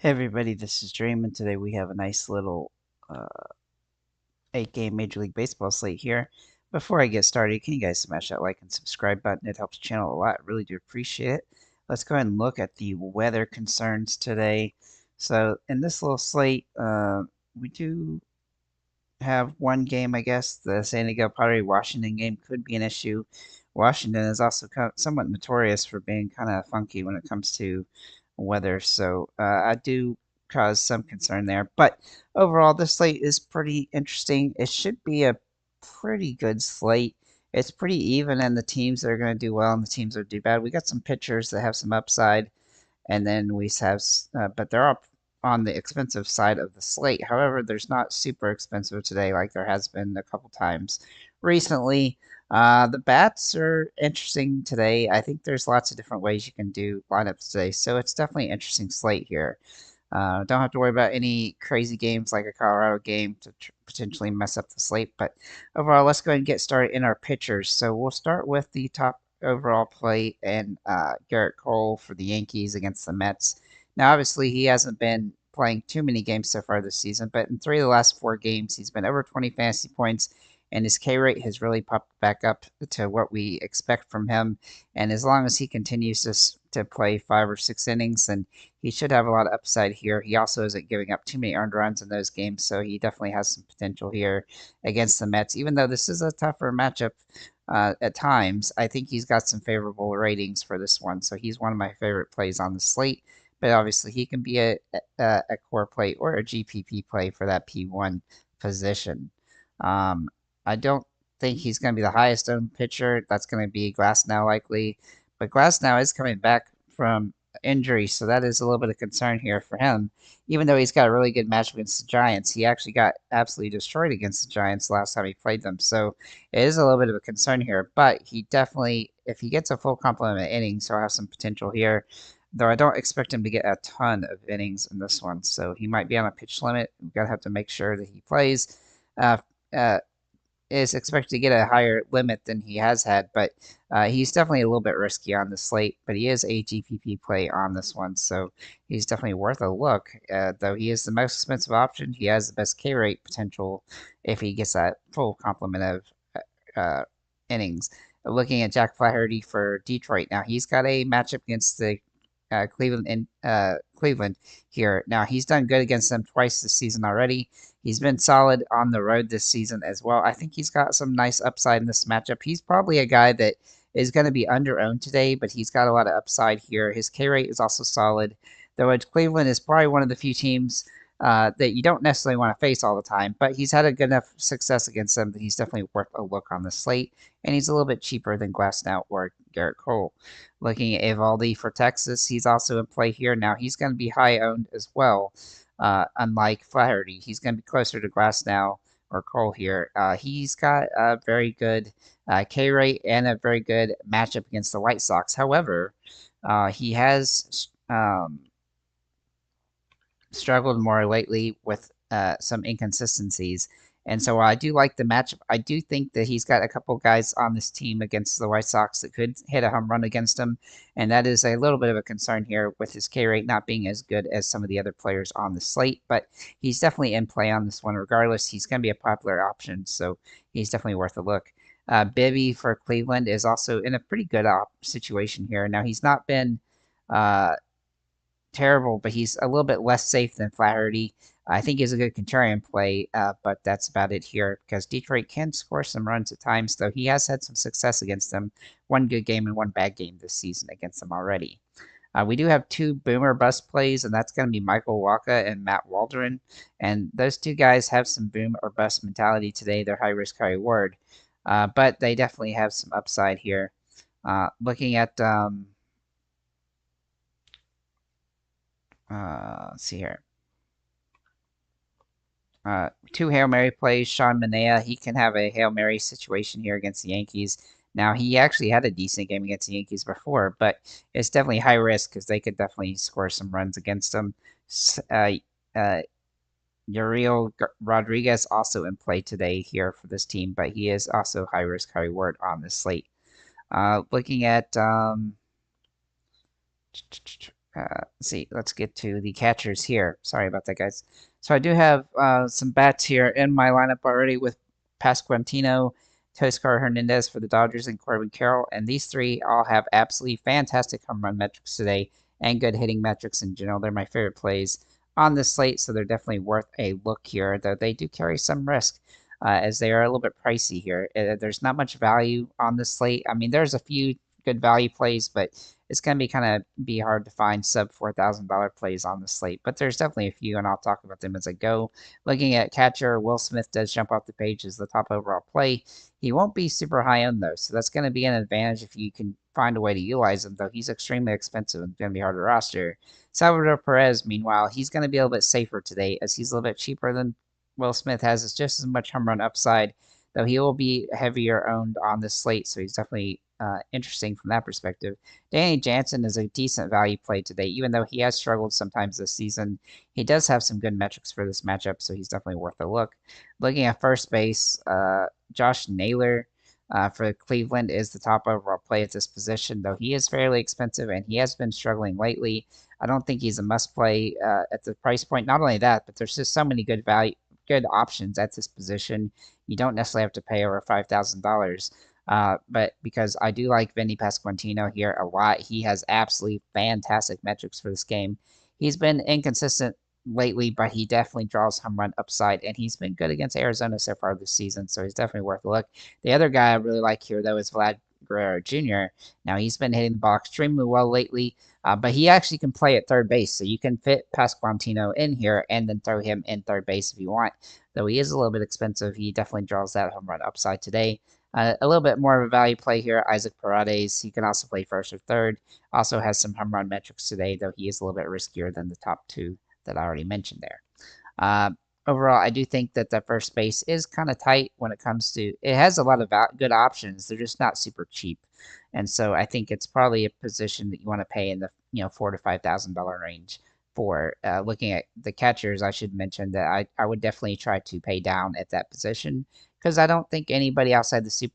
Hey everybody, this is Dream, and today we have a nice little 8-game Major League Baseball slate here. Before I get started, can you guys smash that like and subscribe button? It helps the channel a lot. I really do appreciate it. Let's go ahead and look at the weather concerns today. So in this little slate, we do have one game, I guess. The San Diego Padre Washington game could be an issue. Washington is also somewhat notorious for being kind of funky when it comes to weather, so I do cause some concern there. But overall, this slate is pretty interesting. It should be a pretty good slate. It's pretty even, and the teams that are going to do well and the teams that do bad. We got some pitchers that have some upside, and then we have, but they're all on the expensive side of the slate. However, there's not super expensive today like there has been a couple times recently. The bats are interesting today. I think there's lots of different ways you can do lineups today, so it's definitely an interesting slate here. Don't have to worry about any crazy games like a Colorado game to potentially mess up the slate. But overall, let's go ahead and get started in our pitchers. So we'll start with the top overall play and Garrett Cole for the Yankees against the Mets. Now, obviously, he hasn't been playing too many games so far this season, but in 3 of the last 4 games, he's been over 20 fantasy points, and his K rate has really popped back up to what we expect from him. And as long as he continues to play 5 or 6 innings, then he should have a lot of upside here. He also isn't giving up too many earned runs in those games, so he definitely has some potential here against the Mets. Even though this is a tougher matchup at times, I think he's got some favorable ratings for this one, so he's one of my favorite plays on the slate. But obviously, he can be a core play or a GPP play for that P1 position. Um, I don't think he's going to be the highest owned pitcher. That's going to be Glasnow likely, but Glasnow is coming back from injury, so that is a little bit of concern here for him. Even though he's got a really good match against the Giants, he actually got absolutely destroyed against the Giants last time he played them. So it is a little bit of a concern here, but he definitely, if he gets a full complement of innings, he'll have some potential here. Though I don't expect him to get a ton of innings in this one, so he might be on a pitch limit. We've got to have to make sure that he plays. Uh, uh, is expected to get a higher limit than he has had, but he's definitely a little bit risky on the slate. But he is a GPP play on this one, so he's definitely worth a look. Though he is the most expensive option, he has the best K rate potential if he gets that full complement of uh, innings. Looking at Jack Flaherty for Detroit now, he's got a matchup against the Cleveland here. Now he's done good against them twice this season already. He's been solid on the road this season as well. I think he's got some nice upside in this matchup. He's probably a guy that is going to be under owned today, but he's got a lot of upside here. His K rate is also solid, though Cleveland is probably one of the few teams that you don't necessarily want to face all the time, but he's had a good enough success against them that he's definitely worth a look on the slate, and he's a little bit cheaper than Glasnow or Garrett Cole. Looking at Evaldi for Texas, he's also in play here. Now he's going to be high owned as well, unlike Flaherty. He's going to be closer to Glasnow or Cole here. He's got a very good K rate and a very good matchup against the White Sox. However, he has struggled more lately with some inconsistencies. And so while I do like the matchup, I do think that he's got a couple guys on this team against the White Sox that could hit a home run against him. And that is a little bit of a concern here with his K rate not being as good as some of the other players on the slate. But he's definitely in play on this one regardless. He's going to be a popular option, so he's definitely worth a look. Bibby for Cleveland is also in a pretty good situation here. Now, he's not been uh, terrible, but he's a little bit less safe than Flaherty. I think he's a good contrarian play, but that's about it here because Detroit can score some runs at times, though he has had some success against them. One good game and one bad game this season against them already. We do have 2 boomer bust plays, and that's going to be Michael Waka and Matt Waldron. And those 2 guys have some boom or bust mentality today. They're high risk, high reward, but they definitely have some upside here. Looking at let's see here. 2 Hail Mary plays. Sean Manaea, he can have a Hail Mary situation here against the Yankees. Now, he actually had a decent game against the Yankees before, but it's definitely high risk because they could definitely score some runs against him. Uh, Uriel Rodriguez also in play today here for this team, but he is also high risk, high reward on this slate. Looking at let's see. Let's get to the catchers here. Sorry about that, guys. So I do have some bats here in my lineup already with Pasquantino, Toscar Hernandez for the Dodgers, and Corbin Carroll. And these three all have absolutely fantastic home run metrics today and good hitting metrics in general. They're my favorite plays on this slate, so they're definitely worth a look here, though they do carry some risk. As they are a little bit pricey here. There's not much value on this slate. I mean, there's a few good value plays, but it's going to be hard to find sub $4,000 plays on the slate, but there's definitely a few, and I'll talk about them as I go. Looking at catcher, Will Smith does jump off the page as the top overall play. He won't be super high owned though, so that's going to be an advantage if you can find a way to utilize him, though he's extremely expensive and going to be hard to roster. Salvador Perez, meanwhile, he's going to be a little bit safer today as he's a little bit cheaper than Will Smith has just as much home run upside, though he will be heavier owned on this slate, so he's definitely interesting from that perspective. Danny Jansen is a decent value play today, even though he has struggled sometimes this season. He does have some good metrics for this matchup, so he's definitely worth a look. Looking at first base, Josh Naylor for Cleveland is the top overall play at this position, though he is fairly expensive and he has been struggling lately. I don't think he's a must play at the price point. Not only that, but there's just so many good options at this position. You don't necessarily have to pay over $5,000. But because I do like Vinny Pasquantino here a lot, he has absolutely fantastic metrics for this game. He's been inconsistent lately, but he definitely draws home run upside, and he's been good against Arizona so far this season, so he's definitely worth a look. The other guy I really like here, though, is Vlad Guerrero Jr. Now, he's been hitting the ball extremely well lately, but he actually can play at third base, so you can fit Pasquantino in here and then throw him in third base if you want. Though he is a little bit expensive, he definitely draws that home run upside today. A little bit more of a value play here, Isaac Paredes. He can also play first or third. Also has some home run metrics today, though he is a little bit riskier than the top two that I already mentioned there. Uh, Overall, I do think that the first base is kind of tight when it comes to it has a lot of good options. They're just not super cheap, and so I think it's probably a position that you want to pay in the $4,000 to $5,000 range for. Looking at the catchers, I should mention that I would definitely try to pay down at that position because I don't think anybody outside the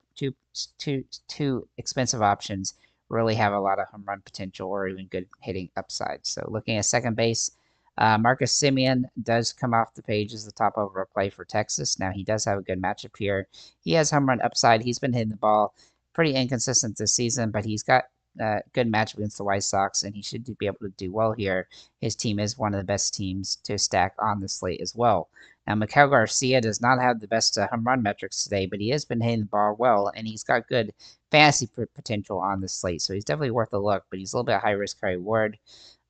two expensive options really have a lot of home run potential or even good hitting upside. So looking at second base. Marcus Semien does come off the page as the top overall play for Texas. Now, he does have a good matchup here. He has home run upside. He's been hitting the ball pretty inconsistent this season, but he's got a good matchup against the White Sox, and he should be able to do well here. His team is one of the best teams to stack on the slate as well. Now, Miguel Garcia does not have the best home run metrics today, but he has been hitting the ball well, and he's got good fantasy potential on the slate, so he's definitely worth a look, but he's a little bit high risk, high reward.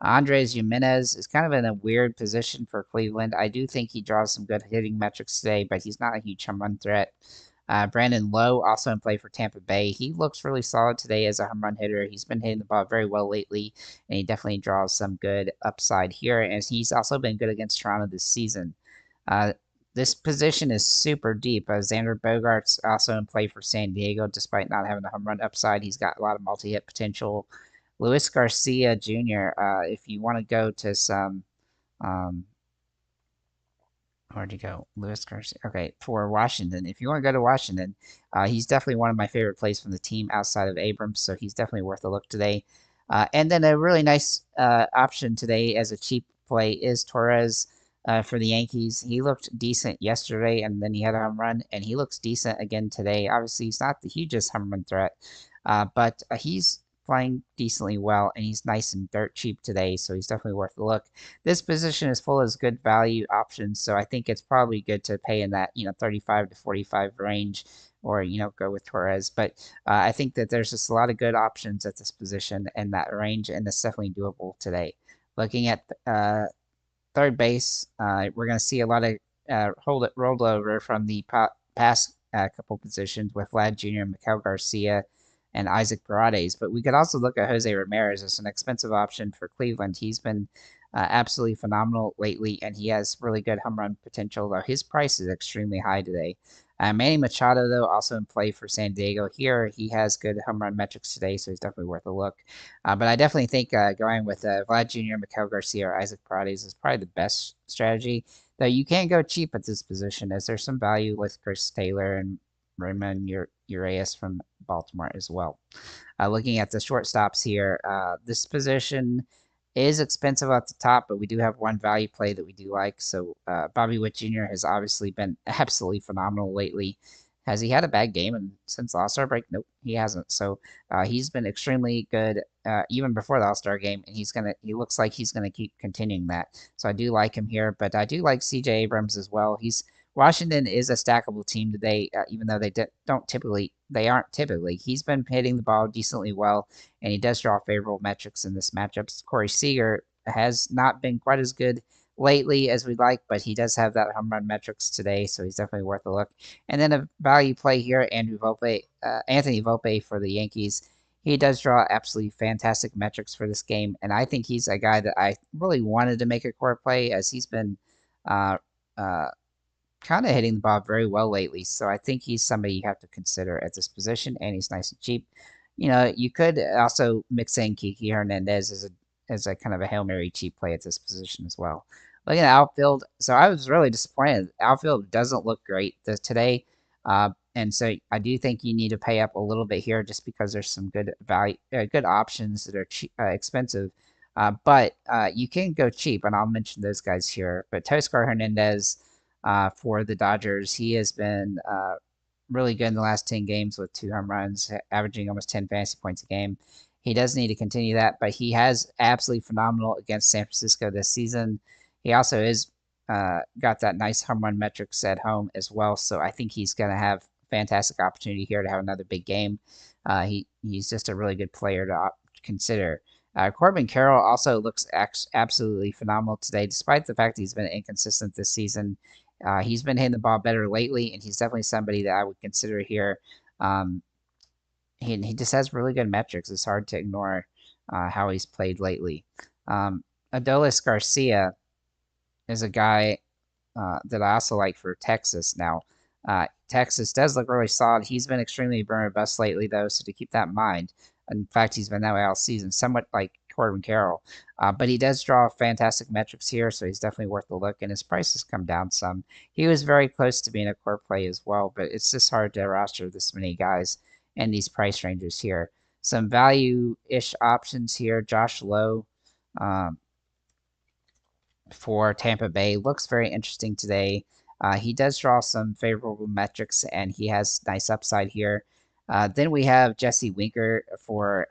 Andres Jimenez is kind of in a weird position for Cleveland. I do think he draws some good hitting metrics today, but he's not a huge home run threat. Brandon Lowe, also in play for Tampa Bay. He looks really solid today as a home run hitter. He's been hitting the ball very well lately, and he definitely draws some good upside here. And he's also been good against Toronto this season. Uh, this position is super deep. Xander Bogaerts also in play for San Diego, despite not having a home run upside. He's got a lot of multi-hit potential. Luis Garcia Jr., if you want to go to some, um, where'd you go? Luis Garcia. Okay, for Washington. If you want to go to Washington, he's definitely one of my favorite plays from the team outside of Abrams, so he's definitely worth a look today. And then a really nice option today as a cheap play is Torres for the Yankees. He looked decent yesterday, and then he had a home run, and he looks decent again today. Obviously, he's not the hugest home run threat, but he's playing decently well, and he's nice and dirt cheap today, so he's definitely worth a look. This position is full of good value options, so I think it's probably good to pay in that 35 to 45 range, or go with Torres. But I think that there's just a lot of good options at this position and that range, and it's definitely doable today. Looking at third base, we're going to see a lot of rolled over from the past couple positions with Vlad Jr., Miguel Garcia, and Isaac Paredes. But we could also look at Jose Ramirez as an expensive option for Cleveland. He's been absolutely phenomenal lately, and he has really good home run potential, though his price is extremely high today. Manny Machado, though, also in play for San Diego. Here, he has good home run metrics today, so he's definitely worth a look. But I definitely think going with Vlad Jr., Miguel Garcia, or Isaac Paredes is probably the best strategy. Though you can go cheap at this position, as there's some value with Chris Taylor and Raymond Urias from Baltimore as well. Looking at the shortstops here, this position is expensive at the top, but we do have one value play that we do like. So Bobby Witt Jr. has obviously been absolutely phenomenal lately. Has he had a bad game and since the All-Star break? Nope, he hasn't. So he's been extremely good even before the All-Star game, and he looks like he's gonna keep continuing that. So I do like him here, but I do like C.J. Abrams as well. He's Washington is a stackable team today, even though they aren't typically. He's been hitting the ball decently well, and he does draw favorable metrics in this matchup. Corey Seager has not been quite as good lately as we'd like, but he does have that home run metrics today, so he's definitely worth a look. And then a value play here, Anthony Volpe for the Yankees. He does draw absolutely fantastic metrics for this game, and I think he's a guy that I really wanted to make a core play as he's been uh, uh, kind of hitting the ball very well lately. So I think he's somebody you have to consider at this position, and he's nice and cheap. You know, you could also mix in Kiki Hernandez as a kind of a Hail Mary cheap play at this position as well. Looking at outfield, so I was really disappointed. Outfield doesn't look great today, and so I do think you need to pay up a little bit here just because there's some good options that are expensive. But you can go cheap, and I'll mention those guys here. But Toscar Hernandez for the Dodgers. He has been really good in the last 10 games with 2 home runs, averaging almost 10 fantasy points a game. He does need to continue that, but he has absolutely phenomenal against San Francisco this season. He also is got that nice home run metrics at home as well, so I think he's going to have fantastic opportunity here to have another big game. He's just a really good player to consider. Corbin Carroll also looks absolutely phenomenal today, despite the fact he's been inconsistent this season. He's been hitting the ball better lately, and he's definitely somebody that I would consider here. Um, he just has really good metrics. It's hard to ignore how he's played lately. Adolis Garcia is a guy that I also like for Texas. Now, Texas does look really solid. He's been extremely burn or bust lately, though, so to keep that in mind. In fact, he's been that way all season, somewhat like Corbin Carroll. But he does draw fantastic metrics here, so he's definitely worth a look, and his price has come down some. He was very close to being a core play as well, but it's just hard to roster this many guys in these price ranges here. Some value-ish options here. Josh Lowe. Um, for Tampa Bay. Looks very interesting today. He does draw some favorable metrics, and he has nice upside here. Then we have Jesse Winker for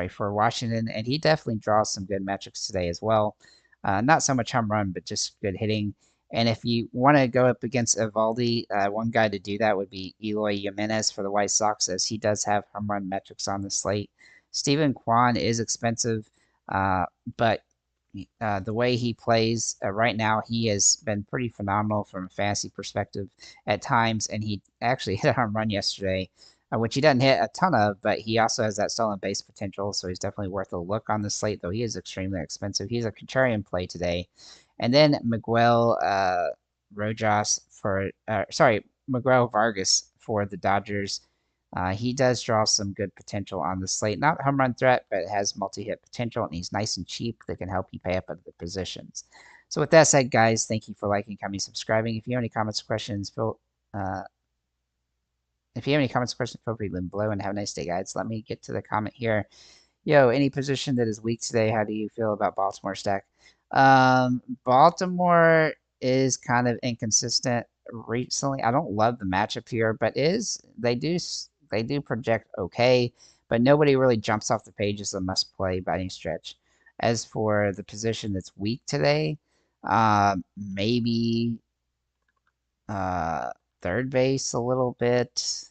for Washington, and he definitely draws some good metrics today as well. Not so much home run, but just good hitting. And if you want to go up against Evaldi, one guy to do that would be Eloy Jimenez for the White Sox, as he does have home run metrics on the slate. Stephen Kwan is expensive, but the way he plays right now, he has been pretty phenomenal from a fantasy perspective at times, and he actually hit a home run yesterday, which he doesn't hit a ton of, but he also has that stolen base potential, so he's definitely worth a look on the slate, though he is extremely expensive. He's a contrarian play today. And then Miguel Rojas Miguel Vargas for the Dodgers. He does draw some good potential on the slate. Not home run threat, but has multi-hit potential, and he's nice and cheap that can help you pay up at the positions. So with that said, guys, thank you for liking, commenting, subscribing. If you have any comments or questions, feel free to leave them below, and have a nice day, guys. Let me get to the comment here. Yo, any position that is weak today, how do you feel about Baltimore stack? Baltimore is kind of inconsistent recently. I don't love the matchup here, but they do project okay, but nobody really jumps off the page as a must play by any stretch. As for the position that's weak today, maybe third base a little bit.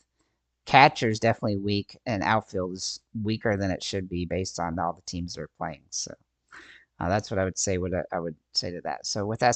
Catcher's definitely weak, and outfield is weaker than it should be based on all the teams that are playing. So that's what I would say. What I would say to that. So with that